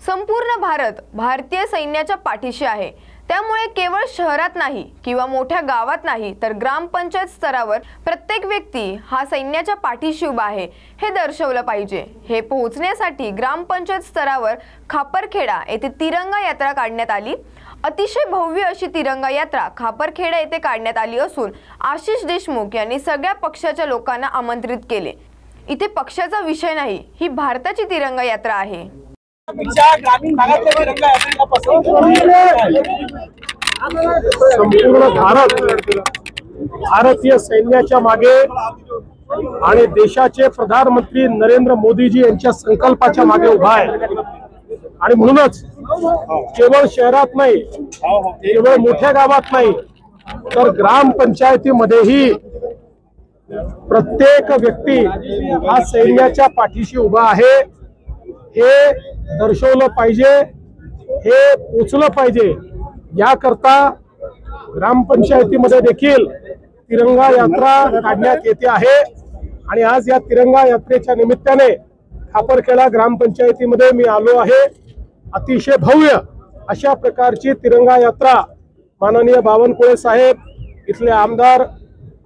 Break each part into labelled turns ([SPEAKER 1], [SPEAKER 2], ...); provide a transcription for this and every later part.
[SPEAKER 1] संपूर्ण भारत भारतीय सैन्याच्या पाठीशी आहे। त्यामुळे केवळ शहरात नाही किंवा मोठ्या गावात नाही तर ग्रामपंचायत स्तरावर प्रत्येक व्यक्ती हा सैन्याच्या पाठीशी उभा आहे हे दर्शवलं पाहिजे। हे पोहोचण्यासाठी ग्रामपंचायत स्तरावर खापरखेडा येथे तिरंगा यात्रा काढण्यात आली। अतिशय भव्य अशी तिरंगा यात्रा खापरखेडा येथे काढण्यात आली असून आशिष देशमुख यांनी सगळ्या पक्षाच्या लोकांना आमंत्रित केले। इथे पक्षाचा विषय नाही, ही भारताची तिरंगा यात्रा आहे।
[SPEAKER 2] ग्रामीण भागातल्या तिरंगा यात्रेला पसंत
[SPEAKER 3] संपूर्ण भारतीय सैन्याच्या मागे आणि देशाचे प्रधानमंत्री नरेंद्र मोदीजी यांच्या संकल्पाच्या मागे उभा आहे। आणि म्हणूनच केवळ शहरात नाही, केवळ मोठ्या गावात नाही तर ग्रामपंचायतीमध्येही प्रत्येक व्यक्ती हा सैन्याच्या पाठीशी उभा आहे हे दर्शवलं पाहिजे, हे पोचलं पाहिजे। याकरता ग्रामपंचायतीमध्ये देखील तिरंगा यात्रा काढण्यात येते आहे। आणि आज या तिरंगा यात्रेच्या निमित्ताने खापरखेडा ग्रामपंचायतीमध्ये मी आलो आहे। अतिशय भव्य अशा प्रकारची तिरंगा यात्रा माननीय बावनकुळे साहेब, इथले आमदार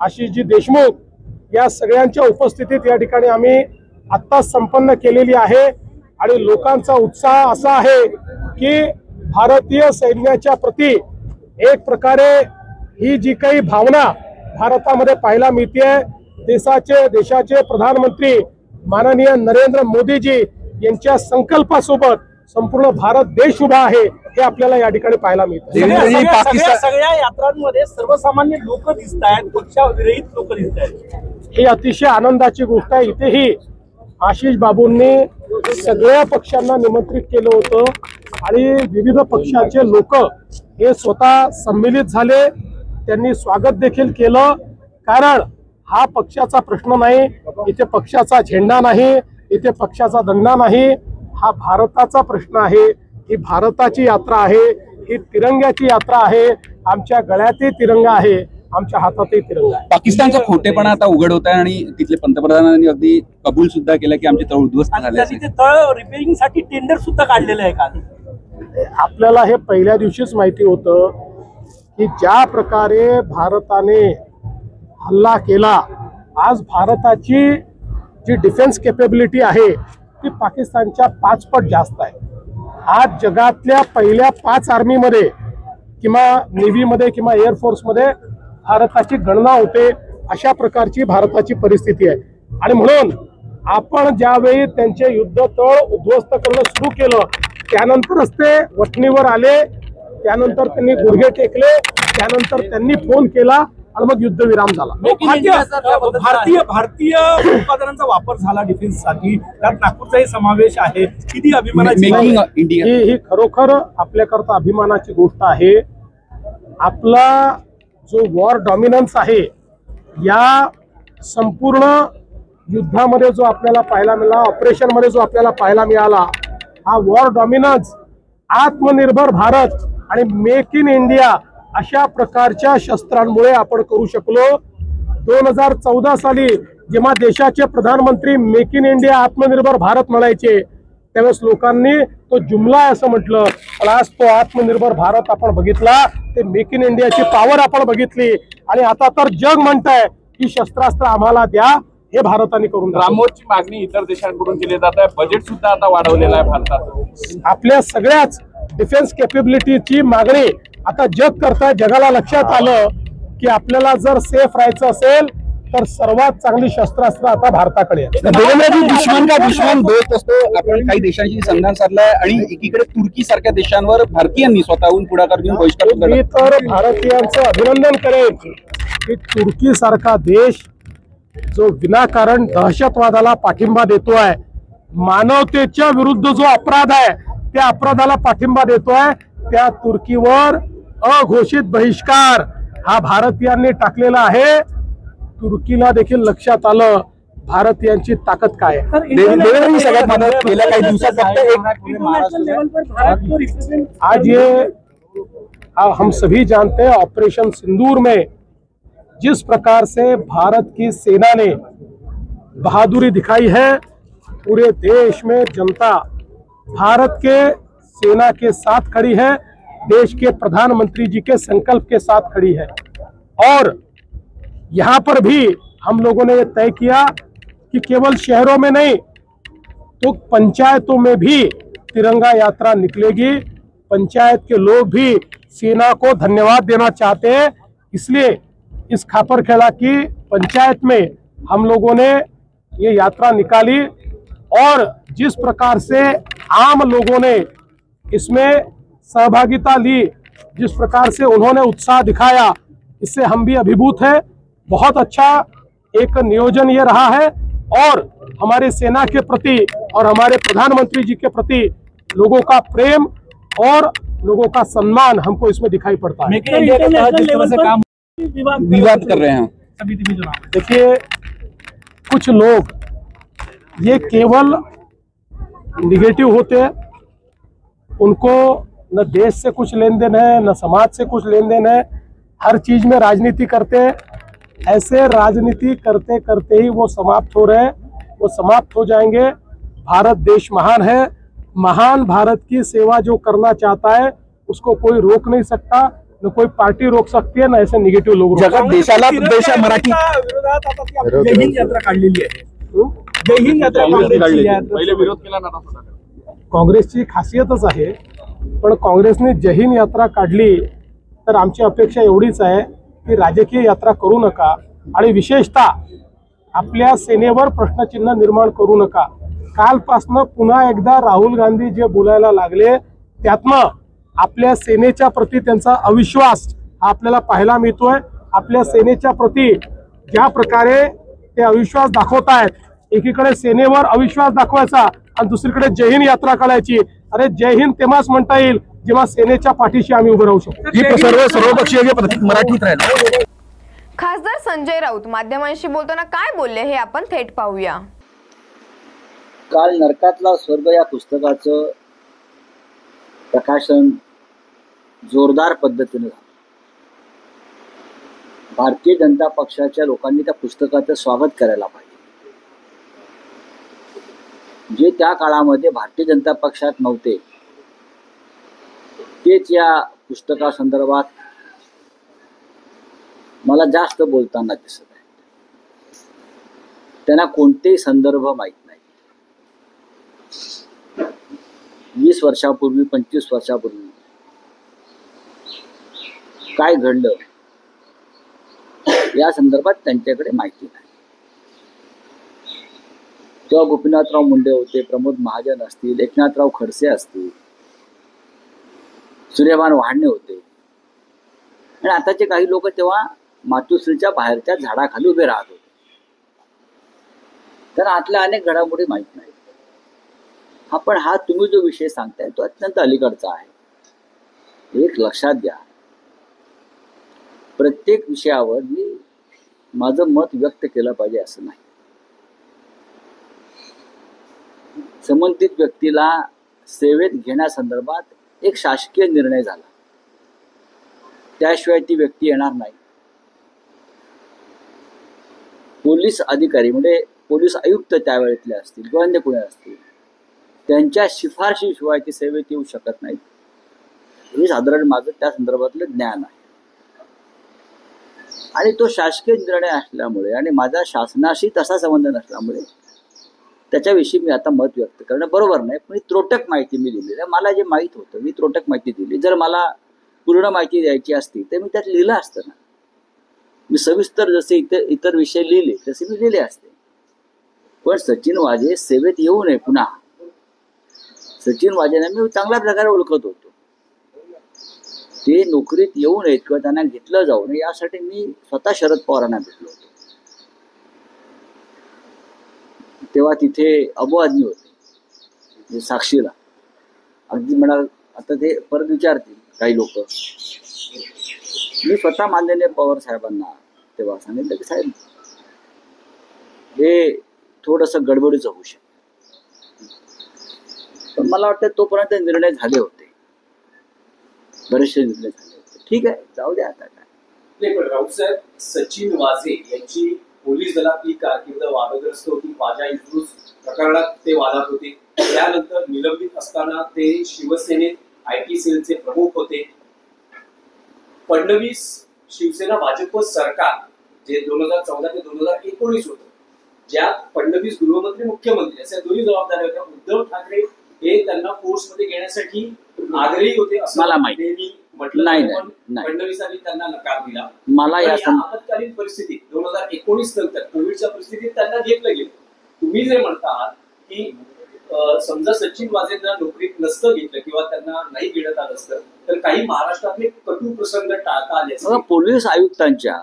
[SPEAKER 3] आशिषजी देशमुख या सगळ्यांच्या उपस्थितीत या ठिकाणी आम्ही आत्ता संपन्न केलेली आहे। आणि लोकांचा उत्साह असा आहे की भारतीय सैन्याच्या प्रती एक प्रकारे ही जी काही भावना भारतामध्ये पाहायला मिळते, देशाचे प्रधानमंत्री माननीय नरेंद्र मोदीजी यांच्या संकल्पासोबत संपूर्ण भारत देश उभा आहे हे आपल्याला या ठिकाणी पाहायला मिळते।
[SPEAKER 2] सगळ्या यात्रांमध्ये सर्वसामान्य लोक दिसत आहेत, पक्षाविरहित लोक दिसत आहेत।
[SPEAKER 3] ही अतिशय आनंदाची गोष्ट आहे। इथेही आशिष बाबूंनी सगळ्या पक्षांना निमंत्रित केलं होतं आणि विविध पक्षाचे लोक हे स्वतः सम्मिलित झाले, त्यांनी स्वागत देखील केलं। कारण हा पक्षाचा प्रश्न नाही, इथे पक्षाचा झेंडा नाही, इथे पक्षाचा दंडा नाही, हा भारताचा प्रश्न आहे। ही भारताची यात्रा आहे, ही तिरंग्याची यात्रा आहे। आमच्या गळ्यातही तिरंगा आहे, आमच्या हातातही तिरंगा आहे।
[SPEAKER 4] पाकिस्तानचा खोटेपणा आता उघड होत आहे आणि तिथले पंतप्रधानांनी अगदी कबूल सुद्धा केलं की आमचे तळ उद्ध्वस्त झाले।
[SPEAKER 2] तिथे तळ रिपेअरिंग साठी टेंडर सुद्धा काढलेलं आहे का?
[SPEAKER 3] आपल्याला हे पहिल्या दिवशीच माहिती होतं की ज्या प्रकारे भारताने हल्ला केला, आज भारताची जी डिफेन्स कॅपेबिलिटी आहे ती पाकिस्तानच्या 5 पट जास्त आहे। आज जगातल्या पहिल्या 5 आर्मीमध्ये किंवा नेव्हीमध्ये किंवा एअरफोर्समध्ये भारताची गणना होते। अशा प्रकारची भारताची परिस्थिती आहे। आणि म्हणून आपण ज्यावेळी त्यांचे युद्ध तळ उद्ध्वस्त करणं सुरू केलं त्यानंतरच ते वठणीवर आले, त्यानंतर त्यांनी गुडघे टेकले, त्यानंतर त्यांनी फोन केला आणि मग युद्धविराम झाला।
[SPEAKER 2] भारतीय उत्पादनांचा वापर झाला डिफेन्ससाठी, त्यात नागपूरचाही समावेश आहे। किती अभिमानाची
[SPEAKER 3] ही खरोखर आपल्याकरता अभिमानाची गोष्ट आहे। आपला जो वॉर डॉमिनन्स आहे, या संपूर्ण युद्धामध्ये जो आपल्याला पाहायला मिळाला, ऑपरेशन मध्ये जो आपल्याला पाहायला मिळाला, हा वॉर डॉमिनन्स आत्मनिर्भर भारत आणि मेक इन इंडिया अशा प्रकारच्या शस्त्रांमुळे आपण करू शकलो। 2014 साली जेव्हा देशाचे प्रधानमंत्री मेक इन इंडिया आत्मनिर्भर भारत म्हणायचे त्यावेळेस लोकांनी तो जुमला असं म्हटलं, पण आज तो आत्मनिर्भर भारत आपण बघितला, ते मेक इन इंडियाची पॉवर आपण बघितली। आणि आता तर जग म्हणतंय की शस्त्रास्त्र आम्हाला द्या, हे भारताने करून
[SPEAKER 5] ब्राह्मोसची मागणी इतर देशांकडून केली जात आहे। बजेट सुद्धा आता वाढवलेलं आहे भारतात।
[SPEAKER 3] आपल्या सगळ्याच डिफेन्स कॅपेबिलिटीची मागणी आता जग करताय। जगाला लक्षात आलं की आपल्याला जर सेफ राहायचं असेल तर सर्वात चांगली शस्त्रास्त्र आता भारताकडे आहे।
[SPEAKER 4] दुश्मन का दुश्मन दोस्त असतो। आपण काही देशांशी संधान साधलाय आणि एकीकडे तुर्की सारख्या देशांवर भारतीयांनी स्वतःहून पुढाकार घेऊन बहिष्कार केला।
[SPEAKER 3] मी तर भारतीयांचं अभिनंदन करेन की तुर्की सारखा देश जो विनाकारण दहशतवादाला पाठिंबा देतोय, मानवतेच्या विरुद्ध जो अपराध आहे त्या अपराधाला पाठिंबा देतोय, त्या तुर्कीवर अघोषित बहिष्कार हा भारतीयांनी टाकलेला आहे। तुर्कीला देखील लक्षात आलं भारतीयांची ताकद काय आहे।
[SPEAKER 4] सगळ्यात मदत गेल्या काही दिवसात
[SPEAKER 3] आज ये हम सभी जानते हैं, ऑपरेशन सिंदूर में जिस प्रकार से भारत की सेना ने बहादुरी दिखाई है, पूरे देश में जनता भारत के सेना के साथ खड़ी है, देश के प्रधानमंत्री जी के संकल्प के साथ खड़ी है। और यहाँ पर भी हम लोगों ने ये तय किया कि केवल शहरों में नहीं तो पंचायतों में भी तिरंगा यात्रा निकलेगी। पंचायत के लोग भी सेना को धन्यवाद देना चाहते हैं, इसलिए इस खापरखेड़ा की पंचायत में हम लोगों ने ये यात्रा निकाली। और जिस प्रकार से आम लोगों ने इसमें सहभागिता ली, जिस प्रकार से उन्होंने उत्साह दिखाया, इससे हम भी अभिभूत हैं। बहुत अच्छा एक नियोजन ये रहा है और हमारे सेना के प्रति और हमारे प्रधानमंत्री जी के प्रति लोगों का प्रेम और लोगों का सम्मान हमको इसमें दिखाई पड़ता है।
[SPEAKER 4] मेक इन इंडिया के तहत जिस तरह से काम विवाद कर रहे हैं,
[SPEAKER 3] देखिए कुछ लोग ये केवल निगेटिव होते हैं, उनको न देश से कुछ लेन देन है न समाज से कुछ लेन देन है, हर चीज में राजनीति करते हैं। ऐसे राजनीति करते करते ही वो समाप्त हो रहे हैं, वो समाप्त हो जाएंगे। भारत देश महान है, महान भारत की सेवा जो करना चाहता है उसको कोई रोक नहीं सकता, न कोई पार्टी रोक सकती है, न ऐसे निगेटिव लोग।
[SPEAKER 4] जगात देशाला मराठी
[SPEAKER 2] विरोधात आता ती आपली जय हिंद यात्रा काढलेली आहे। जय हिंद यात्रा
[SPEAKER 5] पहिले विरोध केला ना आता.
[SPEAKER 3] काँग्रेसची खासियतच आहे, पण काँग्रेसने जय हिंद यात्रा काढली तर आमची अपेक्षा एवढीच आहे की राजकीय यात्रा करू नका आणि विशेषतः आपल्या सेनेवर प्रश्नचिन्ह निर्माण करू नका। कालपासनं पुन्हा एकदा राहुल गांधी जे बोलायला लागले त्यातनं आपल्या सेनेच्या प्रति त्यांचा अविश्वास हा आपल्याला पाहायला मिळतोय। आपल्या सेनेच्या प्रति ज्या प्रकारे ते अविश्वास दाखवतायत, एकीकडे सेनेवर अविश्वास दाखवायचा आणि दुसरीकडे जय हिंद यात्रा काढायची। अरे जय हिंद तेव्हाच म्हणता येईल जेव्हा सेनेच्या पाठीशी आम्ही उभे राहू शकतो।
[SPEAKER 4] ही सर्वपक्षीय प्रतीक मराठीत राहील।
[SPEAKER 1] खासदार संजय राऊत माध्यमांशी बोलताना काय बोलले हे आपण थेट पाहूया।
[SPEAKER 6] काल नरकातला स्वर्ग या पुस्तकाचं प्रकाशन जोरदार पद्धतीने झालं। भारतीय जनता पक्षाच्या लोकांनी त्या पुस्तकाचं स्वागत करायला पाहिजे। जे त्या काळामध्ये भारतीय जनता पक्षात नव्हते तेच या पुस्तकासंदर्भात मला जास्त बोलताना दिसत आहे। त्यांना कोणतेही संदर्भ माहित नाही। 20 वर्षापूर्वी 25 वर्षापूर्वी काय घडलं या संदर्भात त्यांच्याकडे माहिती नाही। तेव्हा गोपीनाथराव मुंडे होते, प्रमोद महाजन असतील, एकनाथराव खडसे असतील, सूर्यभान वहाडणे होते आणि आताचे काही लोक तेव्हा मातोश्रीच्या बाहेरच्या झाडाखाली उभे राहत होते। तर आतल्या अनेक घडामोडी माहित नाही। आपण हा तुम्ही जो विषय सांगताय तो अत्यंत अलीकडचा आहे। एक लक्षात घ्या, प्रत्येक विषयावर मी माझं मत व्यक्त केलं पाहिजे असं नाही। संबंधित व्यक्तीला सेवेत घेण्यासंदर्भात एक शासकीय निर्णय झाला, त्याशिवाय ती व्यक्ती येणार नाही। पोलीस अधिकारी म्हणजे पोलीस आयुक्त त्यावेळेतले असतील किंवा अन्य कोणी असतील, त्यांच्या शिफारशीशिवाय ती सेवेत येऊ शकत नाहीत। हे साधारण माझं त्या संदर्भातलं ज्ञान आहे आणि तो शासकीय निर्णय असल्यामुळे आणि माझा शासनाशी तसा संबंध नसल्यामुळे त्याच्याविषयी मी आता मत व्यक्त करणं बरोबर नाही। पण त्रोटक माहिती मी दिली आहे। मला जे माहीत होतं मी त्रोटक माहिती दिली। जर मला पूर्ण माहिती द्यायची असती तर मी त्यात लिहिलं असतं ना। मी सविस्तर जसे इतर विषय लिहिले तसे मी लिहिले असते। पण सचिन वाजे सेवेत येऊ नये पुन्हा, सचिन वाजेंना मी चांगल्या प्रकारे ओळखत होतो। ते नोकरीत येऊ नयेत किंवा त्यांना घेतलं जाऊ नये यासाठी मी स्वतः शरद पवारांना भेटलो होतो। तेव्हा तिथे अबू आदमी होते साक्षीला, अगदी म्हणाल आता ते परत विचारतील काही लोक। मी स्वतः माननीय पवार साहेबांना तेव्हा सांगितलं की साहेब हे थोडंसं गडबडीचं होऊ शकतं। पण मला वाटतं तोपर्यंत निर्णय झाले होते, बरेचसे निर्णय झाले होते। ठीक आहे, जाऊ द्या आता काय।
[SPEAKER 7] नाही, पण राऊत साहेब सचिन वाजे यांची पोलीस दलातली कारकीर्द वादग्रस्त होती. ख्वाजा इद्रुस प्रकरणात ते वादात होते. त्यानंतर निलंबित असताना ते शिवसेनेत IT सेलचे प्रमुख होते. फडणवीस शिवसेना भाजप सरकार जे 2014 ते 2019 होतं, ज्यात फडणवीस गृहमंत्री मुख्यमंत्री अशा दोन्ही जबाबदाऱ्या होत्या. उद्धव ठाकरे हे त्यांना फोर्समध्ये घेण्यासाठी आग्रही होते असं
[SPEAKER 6] मला माहिती.
[SPEAKER 7] नेहमी म्हटलं.
[SPEAKER 6] नाही,
[SPEAKER 7] पण
[SPEAKER 6] नाही.
[SPEAKER 7] फडणवीसांनी त्यांना नकार दिला.
[SPEAKER 6] मला या
[SPEAKER 7] आपत्कालीन परिस्थितीत 2019 नंतर कोविडच्या परिस्थितीत त्यांना घेतलं गेलं. तुम्ही जे म्हणता की समजा सचिन वाझेंना नोकरीत नसतं घेतलं किंवा त्यांना नाही घेण्यात आलं असतं तर काही महाराष्ट्रातले कटू प्रसंग टाळता आले असते.
[SPEAKER 6] पोलीस आयुक्तांच्या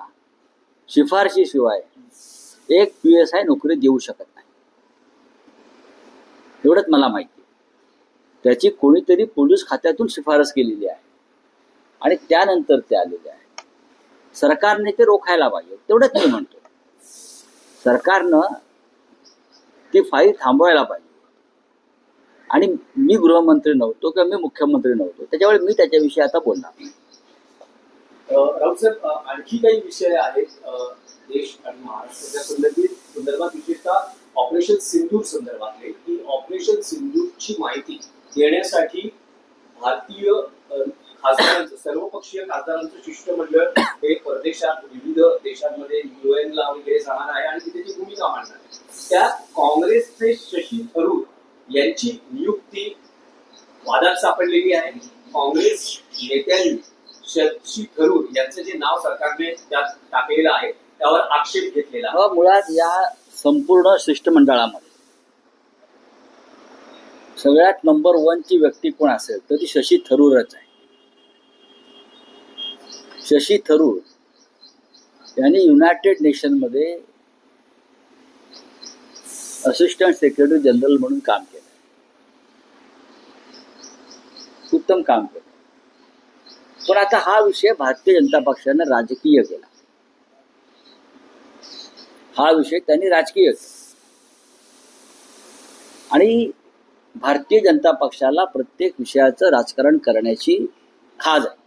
[SPEAKER 6] शिफारशीशिवाय एक PSI नोकरी देऊ शकत नाही, एवढंच मला माहिती आहे. त्याची कोणीतरी पोलीस खात्यातून शिफारस केलेली आहे आणि त्यानंतर ते आलेले आहे. सरकारने ते रोखायला पाहिजे, तेवढंच मी म्हणतो. सरकारनं ती फाईल थांबवायला पाहिजे. आणि मी गृहमंत्री नव्हतो किंवा मी मुख्यमंत्री नव्हतो, त्याच्यामुळे मी त्याच्याविषयी आता बोलणार नाही.
[SPEAKER 7] राऊत साहेब, आणखी काही विषय आहेत देश आणि महाराष्ट्राच्या संदर्भात विशेषतः ऑपरेशन सिंदूर संदर्भातले, की ऑपरेशन सिंदूरची माहिती देण्यासाठी भारतीय खासदारांचं, सर्वपक्षीय खासदारांचं शिष्टमंडळ हे परदेशात विविध देशांमध्ये UN ला वगैरे जाणार आहे आणि तिथे ती भूमिका मांडणार आहे. त्यात काँग्रेसचे शशी थरूर यांची नियुक्ती वादात सापडलेली आहे. काँग्रेस नेत्यांनी शशी थरूर यांचं जे नाव सरकारने त्यात टाकलेलं आहे त्यावर आक्षेप घेतलेला आहे.
[SPEAKER 6] मुळात या संपूर्ण शिष्टमंडळामध्ये सगळ्यात नंबर 1 ची व्यक्ती कोण असेल तर ती शशी थरूरच आहे. शशी थरूर यांनी युनायटेड नेशनमध्ये असिस्टंट सेक्रेटरी जनरल म्हणून काम केलं, उत्तम काम केलं. पण आता हा विषय भारतीय जनता पक्षाने राजकीय केला. हा विषय त्यांनी राजकीय केला आणि भारतीय जनता पक्षाला प्रत्येक विषयाचं राजकारण करण्याची खाज आहे.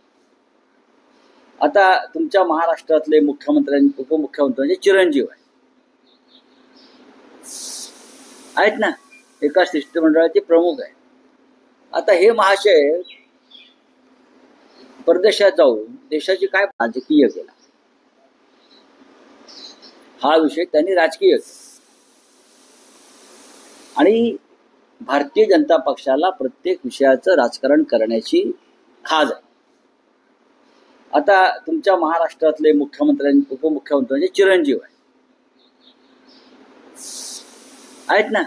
[SPEAKER 6] आता तुमच्या महाराष्ट्रातले मुख्यमंत्री उपमुख्यमंत्री म्हणजे चिरंजीव आहेत ना, एका शिष्टमंडळाचे प्रमुख आहे. आता हे महाशय परदेशात जाऊन देशाची काय राजकीय केला, हा विषय त्यांनी राजकीय केला आणि भारतीय जनता पक्षाला प्रत्येक विषयाचं राजकारण करण्याची खाज आहे. आता तुमच्या महाराष्ट्रातले मुख्यमंत्री उपमुख्यमंत्री म्हणजे चिरंजीव आहेत ना,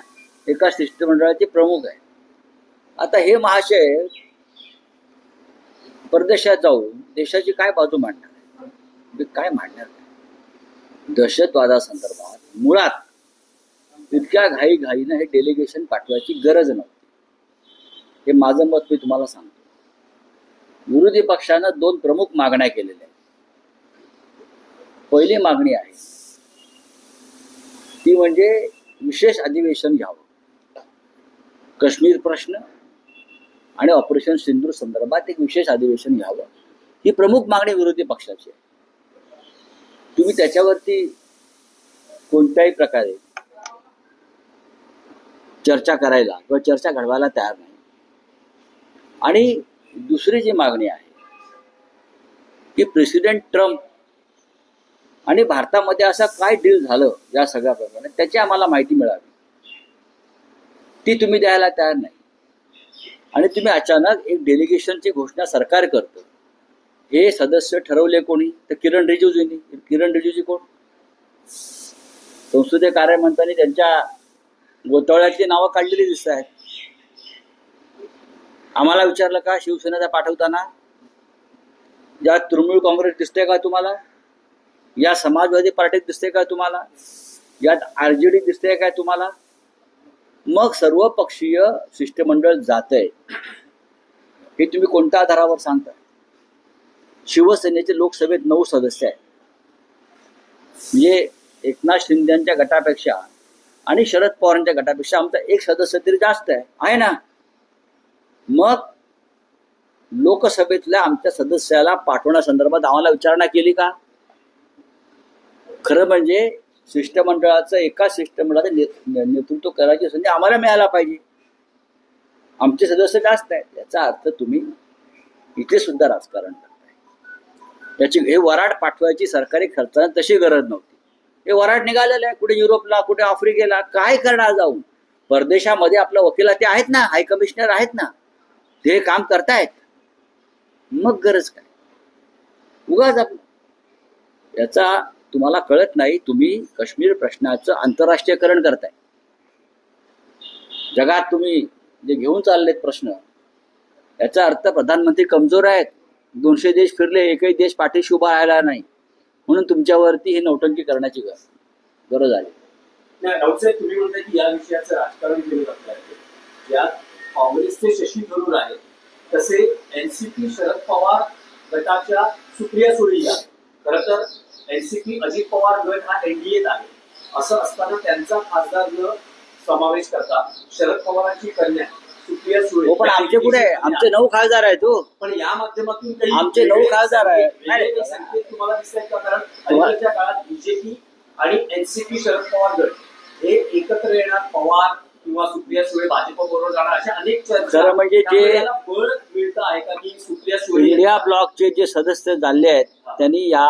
[SPEAKER 6] एका शिष्टमंडळाचे प्रमुख आहे. आता हे महाशय परदेशात जाऊन देशाची काय बाजू मांडणार, काय मांडणार? दहशतवादासंदर्भात मुळात इतक्या घाईघाईनं हे डेलिगेशन पाठवायची गरज नव्हती. हे माझं मत मी तुम्हाला सांगतो. विरोधी पक्षानं 2 प्रमुख मागण्या केलेल्या आहेत. पहिली मागणी आहे ती म्हणजे विशेष अधिवेशन घ्यावं. काश्मीर प्रश्न आणि ऑपरेशन सिंदूर संदर्भात एक विशेष अधिवेशन घ्यावं, ही प्रमुख मागणी विरोधी पक्षाची आहे. तुम्ही त्याच्यावरती कोणत्याही प्रकारे चर्चा करायला किंवा चर्चा घडवायला तयार नाही. आणि दुसरी जी मागणी आहे की प्रेसिडेंट ट्रम्प आणि भारतामध्ये असं काय डील झालं या सगळ्या प्रकारे त्याची आम्हाला माहिती मिळावी, ती तुम्ही द्यायला तयार नाही. आणि तुम्ही अचानक एक डेलिगेशनची घोषणा सरकार करतं. हे सदस्य ठरवले कोणी तर किरण रिजिजूंनी. किरण रिजिजू कोण? संसदीय कार्यमंत्र्यांनी त्यांच्या गोतावळ्यातली नावं काढलेली दिसत आहेत. आम्हाला विचारलं का शिवसेनेचा पाठवताना? यात तृणमूल काँग्रेस दिसते का तुम्हाला? या समाजवादी पार्टीत दिसते का तुम्हाला? यात RJD दिसते काय तुम्हाला? मग सर्व पक्षीय शिष्टमंडळ जातंय हे तुम्ही कोणत्या आधारावर सांगता? शिवसेनेचे लोकसभेत 9 सदस्य आहेत, म्हणजे एकनाथ शिंदेच्या गटापेक्षा आणि शरद पवारांच्या गटापेक्षा आमचा 1 सदस्य तरी जास्त आहे ना. मग लोकसभेतल्या आमच्या सदस्याला पाठवण्यासंदर्भात आम्हाला विचारणा केली का? खरं म्हणजे शिष्टमंडळाचं एका शिष्टमंडळाचं नेतृत्व करायची संधी आम्हाला मिळायला पाहिजे. आमचे सदस्य जास्त आहेत, याचा अर्थ तुम्ही इथे सुद्धा राजकारण करताय. त्याची हे वराड पाठवायची सरकारी खर्चाने तशी गरज नव्हती. हे वराड निघालेलं आहे कुठे युरोपला, कुठे आफ्रिकेला. काय करणार जाऊन? परदेशामध्ये आपल्या वकिला ते आहेत ना, हाय कमिशनर आहेत ना, ते काम करतायत. मग गरज काय? उगाच आपलं याचा तुम्हाला कळत नाही. तुम्ही काश्मीर प्रश्नाचं आंतरराष्ट्रीयकरण करताय. जगात तुम्ही जे घेऊन चाललेत प्रश्न, याचा अर्थ प्रधानमंत्री कमजोर आहेत. 200 देश फिरले, एकही देश पाठीशी उभा राहिला नाही, म्हणून तुमच्यावरती ही नौटंकी करण्याची गरज आली.
[SPEAKER 7] नाही, राऊतसाहेब तुम्ही म्हणताय की या विषयाचं राजकारण केलं जात आहे. यात काँग्रेसचे शशी थरूर आहेत, तसे एनसीपी शरद पवार गटाच्या सुप्रिया सुळे आहेत. खरं तर एनसीपी अजित पवार गट हा एनडीएत आहे. असं असताना त्यांचा खासदार न समावेश करता शरद पवारांची कन्या सुप्रिया सुळे.
[SPEAKER 6] हो, पण आमचे कुठे? आमचे 9 खासदार आहेत. हो,
[SPEAKER 7] पण या माध्यमातून काही
[SPEAKER 6] आमचे 9 खासदार आहेत.
[SPEAKER 7] संकेत तुम्हाला दिसतात का? कारण अलीकडच्या काळात बीजेपी आणि एनसीपी शरद पवार गट हे एकत्र येणार, पवार किंवा सुप्रिया सुळे भाजपबरोबर जाणार, अशा अनेक चर्चा.
[SPEAKER 6] खरं म्हणजे जे
[SPEAKER 7] बळ मिळतं आहे का की सुप्रिया सुळे
[SPEAKER 6] इंडिया ब्लॉकचे जे सदस्य झाले आहेत त्यांनी या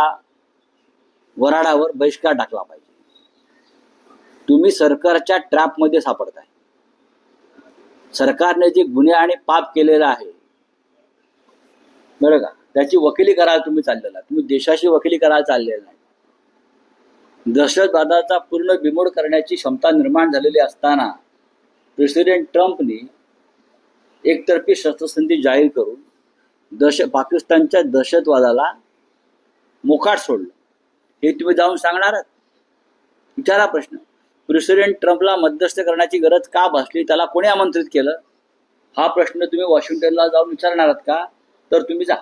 [SPEAKER 6] वराडावर बहिष्कार टाकला पाहिजे. तुम्ही सरकारच्या ट्रॅपमध्ये सापडताय. सरकारने जे गुन्हे आणि पाप केलेलं आहे बरं का, त्याची वकिली करायला तुम्ही चाललेला. तुम्ही देशाशी वकिली करायला चाललेला नाही. दहशतवादाचा पूर्ण बिमोड करण्याची क्षमता निर्माण झालेली असताना प्रेसिडेंट ट्रम्पने एकतर्फी शस्त्रसंधी जाहीर करून पाकिस्तानच्या दहशतवादाला मोकाट सोडलं. हे तुम्ही जाऊन सांगणार आहात? विचारा प्रश्न. प्रेसिडेंट ट्रम्पला मध्यस्थ करण्याची गरज का भासली, त्याला कोणी आमंत्रित केलं, हा प्रश्न तुम्ही वॉशिंग्टनला जाऊन विचारणार आहात का? तर तुम्ही जा.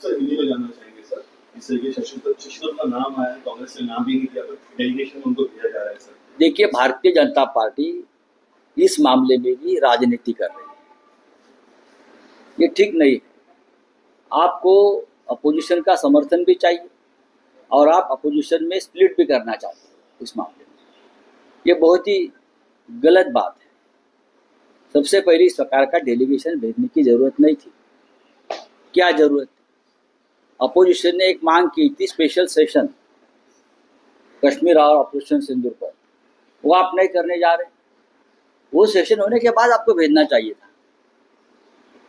[SPEAKER 8] सर, हिंदी में जानना चाहेंगे सर, इससे ये शशि का नाम आया, कांग्रेस ने नाम भी नहीं दिया, डेलीगेशन उनको भेजा जा रहा है सर.
[SPEAKER 6] देखिए, भारतीय जनता पार्टी इस मामले में भी राजनीति कर रही है. ये ठीक नहीं है. आपको अपोजिशन का समर्थन भी चाहिए और आप अपोजिशन में स्प्लिट भी करना चाहते हैं इस मामले में. ये बहुत ही गलत बात है. सबसे पहले सरकार का डेलीगेशन भेजने की जरूरत नहीं थी. क्या जरूरत? अपोजिशन ने एक मांग की थी स्पेशल सेशन कश्मीर और ऑपरेशन सिंदूर पर, वो आप नहीं करने जा रहे. वो सेशन होने के बाद आपको भेजना चाहिए था,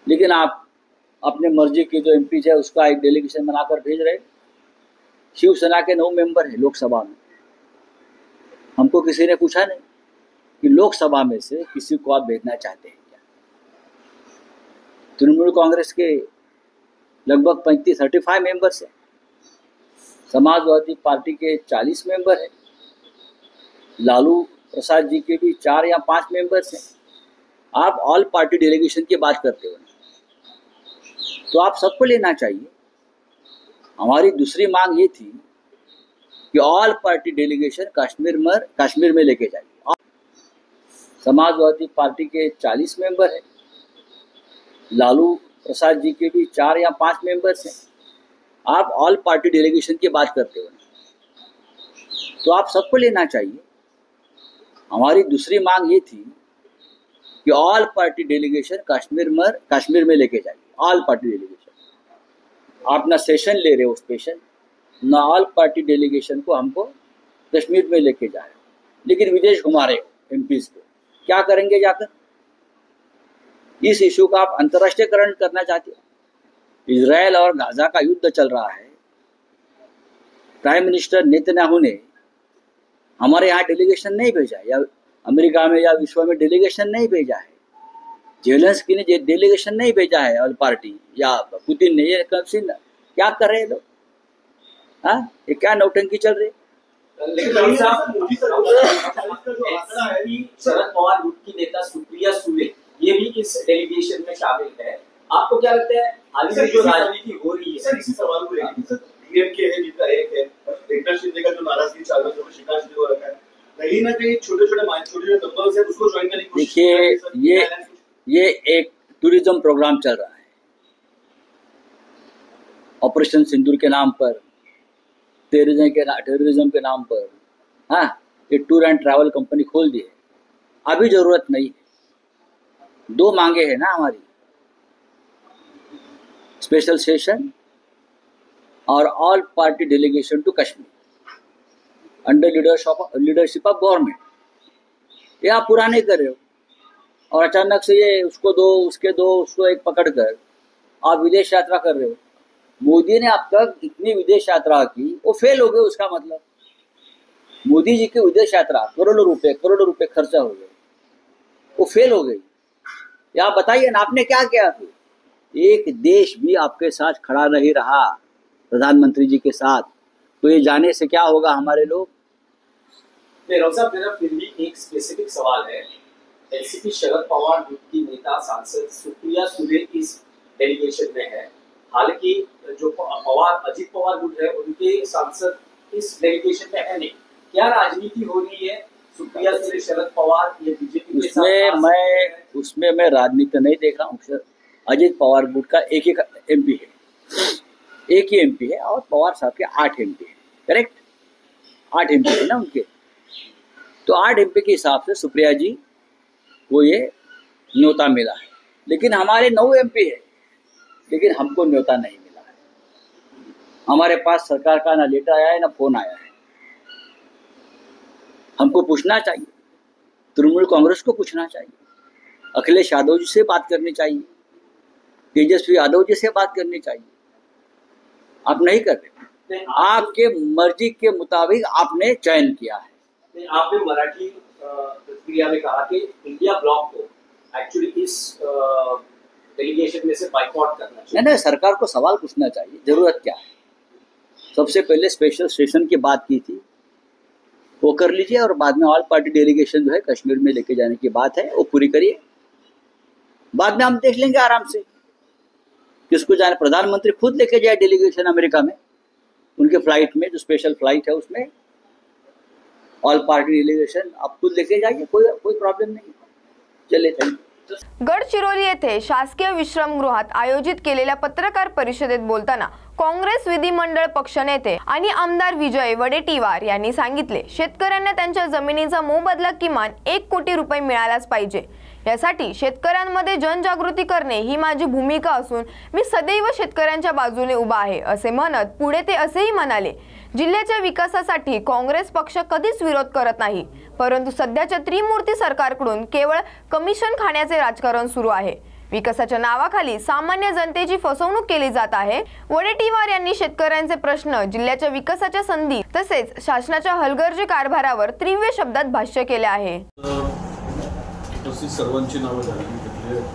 [SPEAKER 6] लेकिन आप अपने मर्जी के जो एमपी है उसका एक डेलीगेशन बनाकर भेज रहे. शिवसेना के 9 मेंबर है लोकसभा में. हमको किसी ने पूछा नहीं कि लोकसभा में से किसी को आप भेजना चाहते हैं क्या. तृणमूल कांग्रेस के लगभग 35 मेंबर्स हैं. समाजवादी पार्टी के 40 मेंबर हैं. लालू प्रसाद जी के भी 4 या 5 मेंबर्स हैं. आप ऑल पार्टी डेलीगेशन की बात करते हो, तो आप सबको लेना चाहिए. हमारी दूसरी मांग ये थी कि ऑल पार्टी डेलीगेशन कश्मीर में लेके जाइए. समाजवादी पार्टी के 40 मेंबर हैं. लालू प्रसाद जी के भी 4 या 5 मेंबर्स हैं. आप ऑल पार्टी डेलीगेशन की बात करते हो, तो आप सबको लेना चाहिए. हमारी दूसरी मांग ये थी कि ऑल पार्टी डेलीगेशन कश्मीर में लेके जाइए. All party delegation. आप ना सेशन ले रहे हो स्पेशल, ना ऑल पार्टी डेलीगेशन को हमको कश्मीर में लेके जा रहे हो, लेकिन विदेश घुमा रहे हो एमपीज को. क्या करेंगे जाकर? इस इशू का आप अंतर्राष्ट्रीयकरण करना चाहते हो. इजराइल और गाजा का युद्ध चल रहा है. प्राइम मिनिस्टर नेतन्याहू ने हमारे यहाँ डेलीगेशन नहीं भेजा, या अमेरिका में या विश्व में डेलीगेशन नहीं भेजा है. जेलेंस्की ने डेलीगेशन नहीं भेजा है ऑल पार्टी, या पुतिन ने. ये क्या कर रहे हैं लोग? हाँ, ये क्या नौटंकी चल रही है?
[SPEAKER 7] शरद पवार गुट की नेता सुप्रिया सुळे ये भी इस डेलीगेशन में शामिल है. आपको क्या लगता है हाल में जो राजनीति हो रही है?
[SPEAKER 8] सवाल को डीएमके है जिनका एक है, एकनाथ शिंदे का जो नाराजगी चाल रहा है, शिकायत शुरू हो रखा है, कहीं ना कहीं छोटे-छोटे दंगल से उसको ज्वाइन करने की कोशिश.
[SPEAKER 6] देखिए, ये एक टूरिज्म प्रोग्राम चल रहा है. ऑपरेशन सिंदूर के नाम पर टेररिज्म के नाम पर हाँ ये टूर एंड ट्रैवल कंपनी खोल दी है। अभी जरूरत नहीं है। 2 मांगे हैं ना हमारी, स्पेशल सेशन और all party delegation to Kashmir under leadership of government. ये आप पूरा नहीं कर रहे हो और अचानक से ये उसको दो उसके दो उसको एक पकड़ कर आप विदेश यात्रा कर रहे हो। मोदी ने अब तक इतनी विदेश यात्रा की, वो फेल हो गए। उसका मतलब मोदी जी की विदेश यात्रा करोड़ों रुपए खर्चा हो गए, वो फेल हो गई। या बताइए ना आपने क्या किया? एक देश भी आपके साथ खड़ा नहीं रहा प्रधानमंत्री जी के साथ, तो ये जाने से क्या होगा हमारे लोग।
[SPEAKER 7] राव साहब, मेरा फिर भी एक स्पेसिफिक सवाल है। एनसीपी शरद पवार गुट की नेता सांसद सुप्रिया सुले इस डेलीगेशन में है, हालांकि जो अजित पवार गुट है उनके सांसद इस डेलीगेशन में है नहीं। क्या राजनीति हो रही है? सुप्रिया सुले, शरद पवार, ये बीजेपी के साथ?
[SPEAKER 6] उसमें मैं राजनीति नहीं देख रहा हूँ। अजित पवार गुट का एक एमपी है, एक ही एमपी है और पवार साहब के 8 एमपी है। करेक्ट, 8 एमपी है ना उनके। तो 8 एमपी के हिसाब से सुप्रिया जी को ये न्योता मिला है, लेकिन हमारे 9 एमपी है, लेकिन हमको न्योता नहीं मिला है। हमारे पास सरकार का ना लेटर आया है ना फोन आया है। हमको पूछना चाहिए, तृणमूल कांग्रेस को पूछना चाहिए, अखिलेश यादव जी से बात करनी चाहिए, तेजस्वी यादव जी से बात करनी चाहिए। आप नहीं कर रहे, आपके मर्जी के मुताबिक आपने चयन किया है।
[SPEAKER 7] आपने मराठी प्रतिक्रिया में कहा कि इंडिया ब्लॉक को एक्चुअली इस डेलीगेशन में से बाइकआउट करना चाहिए।
[SPEAKER 6] नहीं, सरकार को सवाल पूछना चाहिए, जरूरत क्या है। सबसे पहले स्पेशल सेशन की बात की थी, वो कर लीजिए, और बाद में ऑल पार्टी डेलीगेशन जो है कश्मीर में लेके जाने की बात है वो पूरी करिए। बाद में हम देख लेंगे आराम से किसको जाने। प्रधानमंत्री खुद लेके जाए डेलीगेशन अमेरिका में, उनके फ्लाइट में, जो स्पेशल फ्लाइट है उसमें ऑल पार्टी डेलीगेशन आप खुद लेके जाइए, कोई प्रॉब्लम नहीं। चलिए, थैंक यू।
[SPEAKER 1] गडचिरोली येथे शासकीय विश्रामगृहात आयोजित केलेल्या पत्रकार परिषदेत बोलताना काँग्रेस विधिमंडळ पक्षनेते आणि आमदार विजय वडेट्टीवार यांनी सांगितले, शेतकऱ्यांना त्यांच्या जमिनीचा मोबदला किमान 1 कोटी रुपये मिळालाच पाहिजे। यासाठी शेतकऱ्यांमध्ये जनजागृती करणे ही माझी भूमिका असून मी सदैव शेतकऱ्यांच्या बाजूने उभा आहे असे म्हणत पुढे ते असेही म्हणाले, जिल्ह्याच्या विकासासाठी काँग्रेस पक्ष कधीच विरोध करत नाही, परंतु सध्याच्या त्रिमूर्ती सरकारकडून केवळ कमिशन खाण्याचे राजकारण सुरू आहे। विकासाच्या नावाखाली सामान्य जनतेची फसवणूक केली जात आहे। वडेट्टीवार यांनी शेतकऱ्यांचे प्रश्न, जिल्ह्याच्या विकासाच्या संधी तसेच शासनाच्या हलगर्जी कारभारावर तीव्र शब्दात भाष्य केले आहे।
[SPEAKER 9] सर्वांची नावं झाली,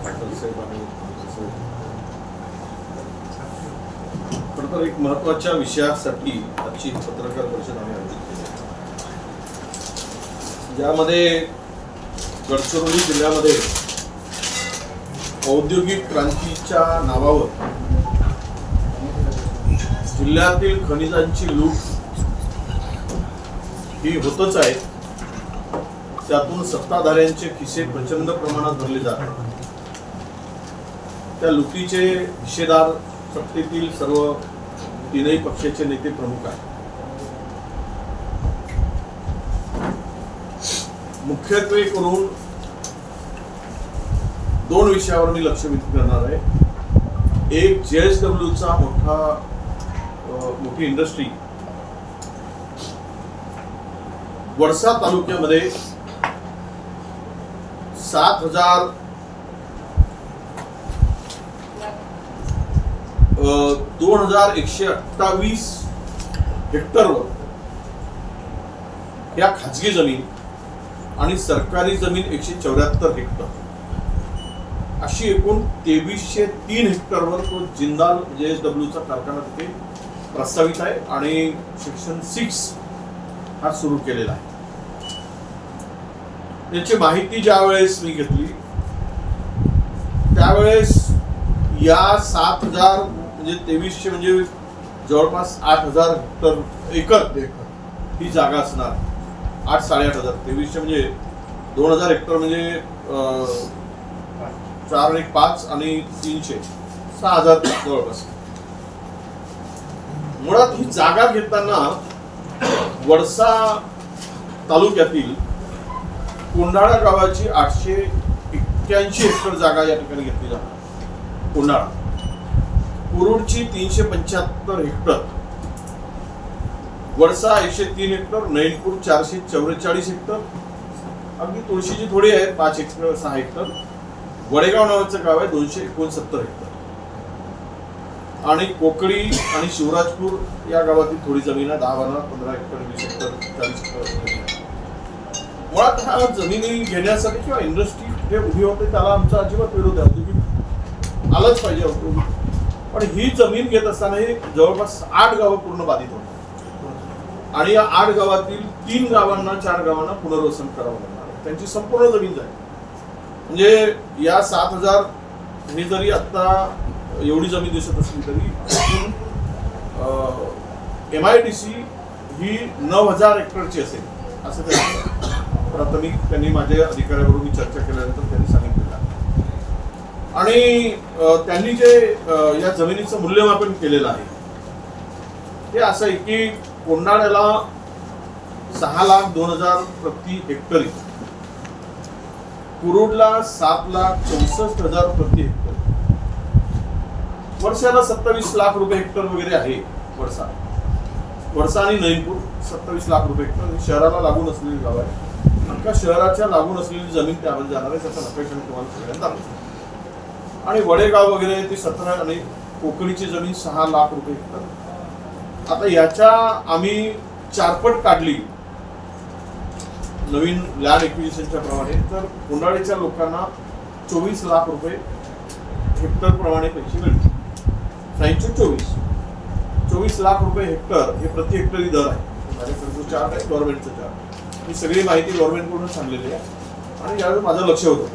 [SPEAKER 9] पाटील साहेब आणि खरं तर एक महत्त्वाच्या विषयासाठी आजची पत्रकार परिषद आम्ही आयोजित केली, ज्यामध्ये गडचिरोली जिल्ह्यामध्ये औद्योगिक क्रांतीच्या नावावर जिल्ह्यातील खनिजांची लूट ही होतच आहे। त्यातून सत्ताधाऱ्यांचे खिसे प्रचंड प्रमाणात भरले जात आहेत। त्या लुटीचे हिस्सेदार सत्तेतील सर्व 3ही पक्षाचे नेते प्रमुख आहेत। मुख्यत्वे करून 2 विषयावर मी लक्ष केंद्रित करणार आहे। एक, JSWचा मोठी इंडस्ट्री वडसा तालुक्यामध्ये 2128 हेक्टरवर या खाजगी जमीन आणि सरकारी जमीन 174 हेक्टर अशी एकूण 2303 हेक्टरवर तो जिंदाल JSWचा कारखाना तिथे प्रस्तावित आहे आणि सेक्शन 6 हा सुरू केलेला आहे। याची माहिती ज्यावेळेस मी घेतली त्यावेळेस या 7000 म्हणजे 2300 म्हणजे जवळपास 8000 एकर ही जागा असणार। 8-8.5 2300 म्हणजे 2000 हेक्टर म्हणजे 4 आणि 5 आणि 300 6000 जवळपास। मुळात ही जागा घेताना वडसा तालुक्यातील कोंडाळा गावाची 881 हेक्टर जागा या ठिकाणी घेतली जाणार. कोंडाळा. कुरुडची 375 hectare, Wadsa 103 hectare, Nainpur 444 hectare, अगदी तुळशीची थोडी आहे 5 हेक्टर 6 हेक्टर, वडेगाव नावाचं गाव आहे 269 हेक्टर, आणि कोकडी आणि शिवराजपूर या गावातील थोडी जमीन आहे 10, 12, 15 हेक्टर, 20 हेक्टर, 40 हेक्टर. मुळात हा जमिनी घेण्यासाठी किंवा इंडस्ट्री जे उभी होते त्याला आमचा अजिबात विरोध आहे, उद्योगी आलंच पाहिजे उद्योगी. पण ही जमीन घेत असताना हे जवळपास 8 गावं पूर्ण बाधित होतात आणि या 8 गावातील 3 गावांना 4 गावांना पुनर्वसन करावं लागणार आहे. त्यांची संपूर्ण जमीन जाईल. म्हणजे या 7,000 हे जरी आता एवढी जमीन दिसत असली तरी MIDC ही 9,000 हेक्टरची असेल असं प्राथमिक त्यांनी माझ्या अधिकाऱ्याबरोबर मी चर्चा केल्यानंतर त्यांनी सांगितलेलं आहे. आणि त्यांनी जे या जमिनीचं मूल्यमापन केलेलं आहे ते असं आहे की कोंडाळ्याला 6,02,000 प्रति हेक्टरी, कुरुडला 7,64,000 प्रति हेक्टर, वर्षाला 27 लाख रुपये हेक्टर वगैरे आहे. वडसा आणि नैनपूर 27 लाख रुपये हेक्टर शहराला लागून असलेली गाव आहे. अख्खा शहराच्या लागून असलेली जमीन त्यामध्ये जाणार आहे, त्याचा नकाशा मी तुम्हाला सगळ्यांना दाखवतो. आणि वडेगाव वगैरे ते 17 आणि कोकणीची जमीन 6 लाख रुपये हेक्टर. आता याच्या आम्ही 4 पट काढली नवीन लँड एक्विजिशनच्या प्रमाणे, तर कोंडाळीच्या लोकांना 24 लाख रुपये हेक्टर प्रमाणे पैसे मिळतील. 24 लाख रुपये हेक्टर हे प्रति हेक्टरी दर आहे. माझ्याकडे चार्ट आहे, गव्हर्नमेंटचं चार्ट. ही सगळी माहिती गव्हर्नमेंटकडून सांगलेली आहे आणि यावेळी माझं लक्ष होतं.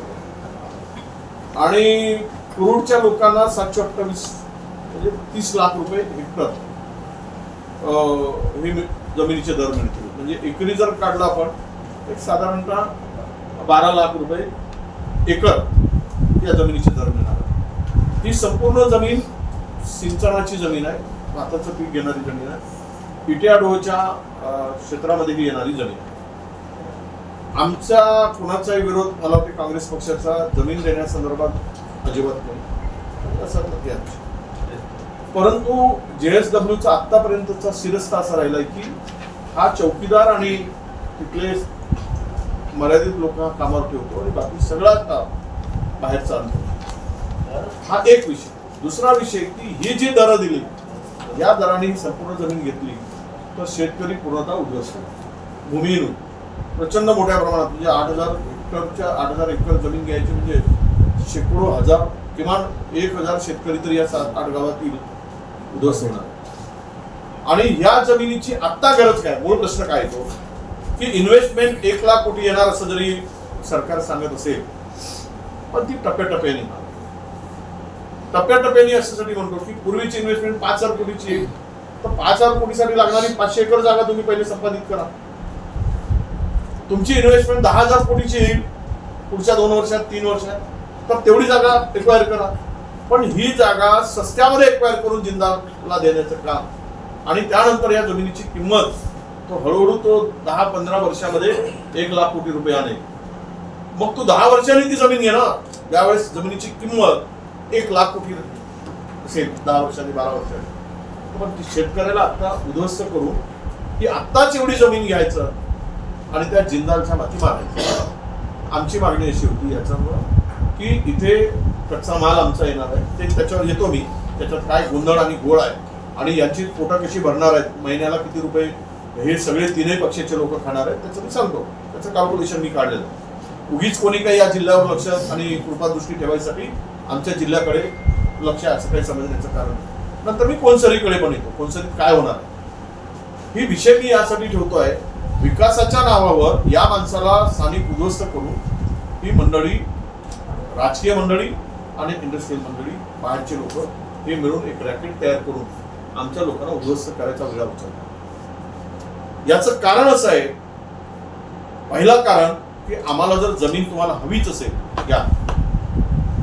[SPEAKER 9] आणि कुरुडच्या लोकांना 728 म्हणजे 30 लाख रुपये हेक्टर हे जमिनीचे दर मिळतील. म्हणजे एकरी जर काढला आपण एक साधारणतः 12 लाख रुपये एकर या जमिनीचे दर मिळणार. ही संपूर्ण जमीन सिंचनाची जमीन आहे, भाताचं पीक घेणारी जमीन आहे, पिट्याडोहच्या क्षेत्रामध्येही येणारी जमीन आहे. आमचा कोणाचाही विरोध मला वाटते काँग्रेस पक्षाचा जमीन देण्यासंदर्भात अजिबात नाही, असं नक्की आहे. परंतु JSWचा आतापर्यंतचा शिरस्ता असा राहिला की हा चौकीदार आणि तिथले मर्यादित लोक कामावर ठेवतो आणि बाकी सगळा काम बाहेर चालतो. हा एक विषय. दुसरा विषय की ही जी दरं दिली या दराने ही संपूर्ण जमीन घेतली तर शेतकरी पूर्णतः उद्ध्वस्त होतो. भूमिहीन प्रचंड मोठ्या प्रमाणात म्हणजे 8,000 एकर जमीन घ्यायची म्हणजे शेकडो हजार किमान 1,000 शेतकरी तरी या 7-8 गावातील उद्ध्वस्त होणार. आणि ह्या जमिनीची आत्ता गरज काय, मूळ प्रश्न काय येतो की इन्व्हेस्टमेंट 1 लाख कोटी येणार असं जरी सरकार सांगत असेल पण ती टप्प्याटप्प्याने यासाठी म्हणतो की पूर्वीची इन्व्हेस्टमेंट 5,000 कोटीची येईल तर 5,000 कोटीसाठी लागणारी 500 एकर जागा तुम्ही पहिले संपादित करा. तुमची इन्व्हेस्टमेंट 10,000 कोटीची येईल पुढच्या 2 वर्षात 3 वर्षात तर तेवढी जागा एक्वायर करा. पण ही जागा सस्त्यामध्ये एक्वायर करून जिंदालला देण्याचं काम आणि त्यानंतर या जमिनीची किंमत तो हळूहळू तो 10-15 वर्षामध्ये 1 लाख कोटी रुपये आणेल. मग तू 10 वर्षांनी ती जमीन घे ना. त्यावेळेस जमिनीची किंमत 1 लाख कोटी असेल 10 वर्षांनी 12 वर्षांनी. पण ती शेतकऱ्याला आता उद्ध्वस्त करून की आत्ताच एवढी जमीन घ्यायचं आणि त्या जिंदालच्या माती मारायचं. आमची मागणी अशी होती याच्यामुळं की इथे कच्चा माल आमचा येणार आहे ते त्याच्यावर येतो मी, त्याच्यात काय गोंधळ आणि गोळ आहे आणि यांची पोटा कशी भरणार आहेत, महिन्याला किती रुपये हे सगळे 3ही पक्षाचे लोक खाणार आहेत त्याचं मी सांगतो. त्याचं कॅल्क्युलेशन मी काढलेलं. उगीच कोणी काही या जिल्ह्यावर लक्ष आणि कृपादृष्टी ठेवायसाठी आमच्या जिल्ह्याकडे लक्ष असं काही समजण्याचं कारण. नंतर मी कोणसरीकडे पण येतो. कोणसरीत काय होणार ही विषय मी यासाठी ठेवतोय. विकासाच्या नावावर या माणसाला स्थानिक उद्ध्वस्त करून ही मंडळी, राजकीय मंडळी आणि इंडस्ट्रियल मंडळी, बाहेरचे लोक हे मिळून एक रॅकेट तयार करून आमच्या लोकांना उद्ध्वस्त करायचा वेळा उचलला. याचं कारण असं आहे, पहिला कारण की आम्हाला जर जमीन तुम्हाला हवीच असेल घ्या,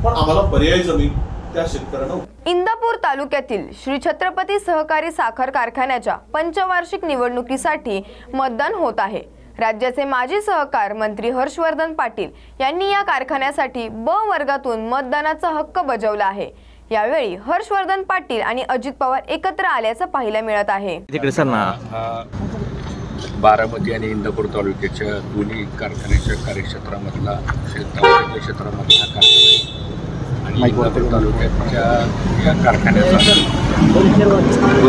[SPEAKER 9] पण आम्हाला पर्यायी जमीन त्या शेतकऱ्यांना
[SPEAKER 1] इंदापूर तालुक्यातील श्री छत्रपती सहकारी साखर कारखान्याच्या पंचवार्षिक निवडणुकीसाठी मतदान होत आहे। राज्याचे माजी सहकार मंत्री हर्षवर्धन पाटील यांनी या कारखान्यासाठी ब वर्गातून मतदानाचा हक्क बजावला आहे। यावेळी हर्षवर्धन पाटील आणि अजित पवार एकत्र आल्याचं पाहायला मिळत आहे।
[SPEAKER 10] बारामती आणि इंदापूर तालुक्याच्या दोन्ही कारखान्याच्या कार्यक्षेत्रामधला क्षेत्रामधला कारखाना आहे आणि इंदापूर तालुक्याच्या या कारखान्याचा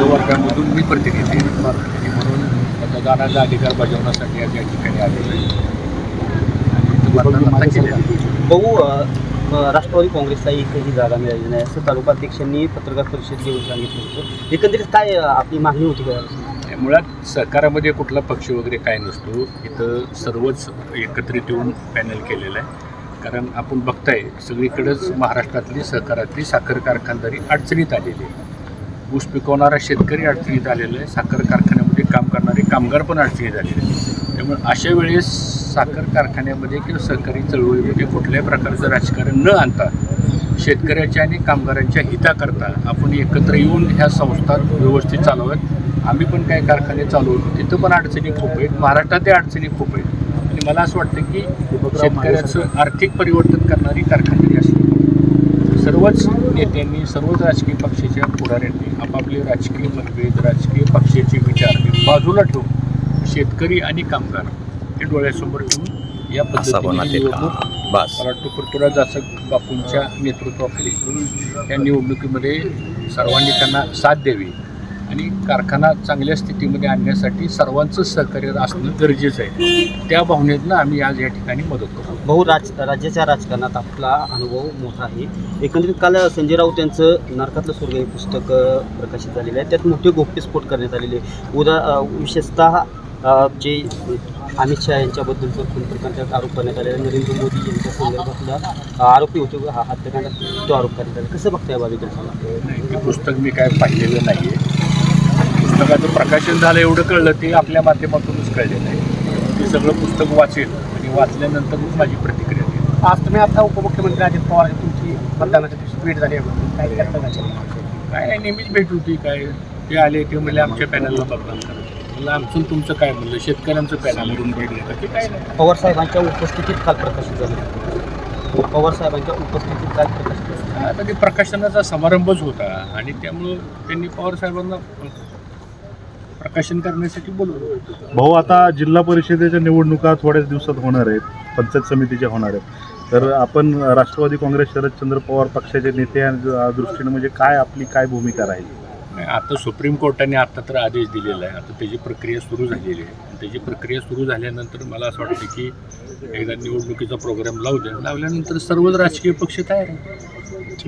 [SPEAKER 10] वर्गामधून मी प्रतिनिधी म्हणून मतदानाचा अधिकार बजावण्यासाठी आज या ठिकाणी आलेलो
[SPEAKER 11] आहे। राष्ट्रवादी काँग्रेसला एकही जागा मिळाली नाही असं तालुकाध्यक्षांनी पत्रकार परिषद घेऊन सांगितलं होतं। एकंदरीत काय आपली मागणी होती का?
[SPEAKER 10] मुळात सहकारामध्ये कुठला पक्ष वगैरे काय नसतो, इथं सर्वच एकत्रित येऊन पॅनल केलेलं आहे। कारण आपण बघताय सगळीकडेच महाराष्ट्रातली सहकारातली साखर कारखानदारी अडचणीत आलेली आहे। ऊस पिकवणारा शेतकरी अडचणीत आलेला आहे, साखर कारखान्यामध्ये काम करणारे कामगार पण अडचणीत आलेले आहेत। त्यामुळे अशा वेळेस साखर कारखान्यामध्ये किंवा सहकारी चळवळीमध्ये कुठल्याही प्रकारचं राजकारण न आणता शेतकऱ्याच्या आणि कामगारांच्या हिताकरता आपण एकत्र येऊन ह्या संस्था व्यवस्थित चालवत। आम्ही पण काही कारखाने चालवतो, तिथं पण अडचणी खूप आहेत, महाराष्ट्रात अडचणी खूप आहेत आणि मला असं वाटतं की शेतकऱ्याचं आर्थिक परिवर्तन करणारी कारखानदारी असली सर्वच नेत्यांनी सर्वच राजकीय पक्षाच्या पुढाऱ्यांनी आपापले राजकीय मतभेद राजकीय पक्षाचे विचार बाजूला ठेवून शेतकरी आणि कामगार हे डोळ्यासमोर ठेवून या पद्धतीने पृथ्वीराज जाचक बापूंच्या नेतृत्वाखाली या निवडणुकीमध्ये सर्वांनी त्यांना साथ द्यावी आणि कारखाना चांगल्या स्थितीमध्ये आणण्यासाठी सर्वांचं सहकार्य असणं गरजेचं आहे। त्या भावनेतनं आम्ही आज या ठिकाणी मदत करतो।
[SPEAKER 11] राज्याच्या राजकारणात आपला अनुभव मोठा आहे। एकंदरीत काल संजय राऊत यांचं नरकातलं स्वर्ग हे पुस्तक प्रकाशित झालेलं आहे, त्यात मोठे गोप्यस्फोट करण्यात आलेले विशेषतः जे अमित शहा यांच्याबद्दलचं खून प्रकरणात आरोप करण्यात आलेला, नरेंद्र मोदी यांच्या संदर्भातला आरोपी होते हत्याकांडात तो आरोप करण्यात आला। कसं बघताय बाबीकडे?
[SPEAKER 10] नाही, ते पुस्तक मी काय पाहिलेलं नाही आहे। पुस्तकाचं प्रकाशन झालं एवढं कळलं, ते आपल्या माध्यमातूनच कळलेलं आहे। ते सगळं पुस्तक वाचेल आणि वाचल्यानंतर माझी प्रतिक्रिया देईल।
[SPEAKER 11] आज तुम्ही आता उपमुख्यमंत्री अजित पवार तुमची मतदानाच्या दिवशी भेट झाली काय करता?
[SPEAKER 10] काय नाही, नेहमीच भेट होती। काय ते आले ते म्हणले आमच्या पॅनलला मतदान करा, मला आमचं तुमचं काय म्हणलं शेतकऱ्यांचं पॅनलवरून भेट घेतं की काय नाही।
[SPEAKER 11] पवार साहेबांच्या उपस्थितीत काल प्रकाशित झालं। पवार साहेबांच्या उपस्थितीत काल प्रकाशित झालं।
[SPEAKER 10] आता ते प्रकाशनाचा समारंभच होता आणि त्यामुळं त्यांनी पवार साहेबांना प्रकाशन करण्यासाठी बोलवलं।
[SPEAKER 12] भाऊ, आता जिल्हा परिषदेच्या निवडणुका थोड्याच दिवसात होणार आहेत, पंचायत समितीच्या होणार आहेत, तर आपण राष्ट्रवादी काँग्रेस शरदचंद्र पवार पक्षाचे नेते या दृष्टीने म्हणजे काय आपली काय भूमिका राहील?
[SPEAKER 10] आता सुप्रीम कोर्टाने आता तर आदेश दिलेला आहे, आता त्याची प्रक्रिया सुरू झालेली आहे। त्याची प्रक्रिया सुरू झाल्यानंतर मला असं वाटतं की एकदा निवडणुकीचा प्रोग्राम लावल्यानंतर सर्वच राजकीय पक्ष तयार आहेत।